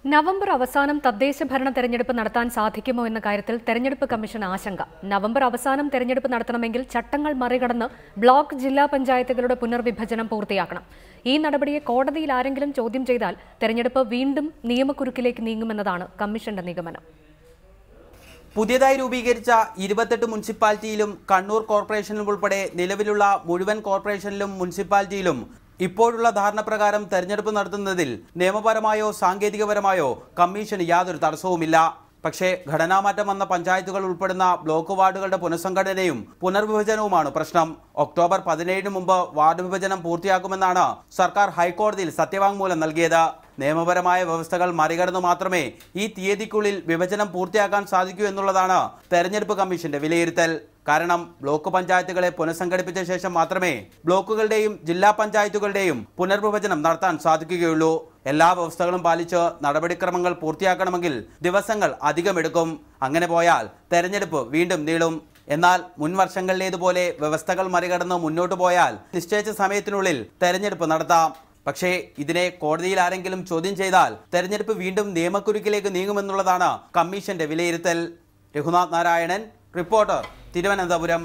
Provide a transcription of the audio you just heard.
November അവസാനം തദ്ദേശ ഭരണ തെരഞ്ഞെടുപ്പ് നടത്താൻ സാധിക്കുമോ എന്ന കാര്യത്തിൽ തെരഞ്ഞെടുപ്പ് കമ്മീഷൻ ആശങ്ക. നവംബർ അവസാനം തെരഞ്ഞെടുപ്പ് നടത്തണമെങ്കിൽ ചട്ടങ്ങൾ മറികടന്ന് ബ്ലോക്ക് ജില്ലാ പഞ്ചായത്തുകളുടെ പുനർവിഭജനം പൂർത്തിയാക്കണം. ഈ നടപടിയെ കോടതിയിൽ ആരെങ്കിലും ചോദ്യം ചെയ്താൽ തെരഞ്ഞെടുപ്പ് വീണ്ടും നിയമക്കുരുക്കിലേക്ക് നീങ്ങുമെന്നതാണ് കമ്മീഷന്റെ നിഗമനം. പുതിയതായി രൂപീകരിച്ച 28 മുനിസിപ്പാലിറ്റിയിലും കണ്ണൂർ കോർപ്പറേഷനിലും ഉൾപ്പെടെ നിലവിലുള്ള മുഴുവൻ കോർപ്പറേഷനിലും മുനിസിപ്പാലിറ്റിയിലും ഇപ്പോഴുള്ള ധാരണ പ്രകാരം തെരഞ്ഞെടുപ്പ് നടത്തുന്നതിൽ നിയമപരമായോ സാങ്കേതികപരമായോ കമ്മീഷന് യാതൊരു തടസ്സവുമില്ല. പക്ഷേ ഘടനാമാറ്റം വന്ന പഞ്ചായത്തുകൾ ഉൾപ്പെടുന്ന ബ്ലോക്ക് വാർഡുകളുടെ പുനഃസംഘടനയും പുനർവിഭജനവുമാണ് പ്രശ്നം. ഒക്ടോബർ 17 മുമ്പ് വാർഡ് വിഭജനം പൂർത്തിയാക്കുമെന്നാണ് സർക്കാർ ഹൈക്കോടതിയിൽ സത്യവാങ്മൂലം നൽകിയത്. നിയമപരമായ വ്യവസ്ഥകൾ മറികടന്നു മാത്രമേ ഈ തീയതിക്കുള്ളിൽ വിഭജനം പൂർത്തിയാക്കാൻ സാധിക്കൂ എന്നുള്ളതാണ് തെരഞ്ഞെടുപ്പ് കമ്മീഷന്റെ വിലയിരുത്തൽ. കാരണം ബ്ലോക്ക് പഞ്ചായത്തുകളെ പുനഃസംഘടിപ്പിച്ച ശേഷം മാത്രമേ ബ്ലോക്കുകളുടെയും ജില്ലാ പഞ്ചായത്തുകളുടെയും പുനർവിഭജനം നടത്താൻ സാധിക്കുകയുള്ളൂ. എല്ലാ വ്യവസ്ഥകളും പാലിച്ച് നടപടിക്രമങ്ങൾ പൂർത്തിയാക്കണമെങ്കിൽ ദിവസങ്ങൾ അധികമെടുക്കും. അങ്ങനെ പോയാൽ തെരഞ്ഞെടുപ്പ് വീണ്ടും നീളും. എന്നാൽ മുൻ വർഷങ്ങളിലേതുപോലെ വ്യവസ്ഥകൾ മറികടന്ന് മുന്നോട്ടു പോയാൽ നിശ്ചയിച്ച സമയത്തിനുള്ളിൽ തെരഞ്ഞെടുപ്പ് നടത്താം. പക്ഷേ ഇതിനെ കോടതിയിൽ ആരെങ്കിലും ചോദ്യം ചെയ്താൽ തെരഞ്ഞെടുപ്പ് വീണ്ടും നിയമക്കുരുക്കിലേക്ക് നീങ്ങുമെന്നുള്ളതാണ് കമ്മീഷന്റെ വിലയിരുത്തൽ. രഘുനാഥ് നാരായണൻ, റിപ്പോർട്ടർ, തിരുവനന്തപുരം.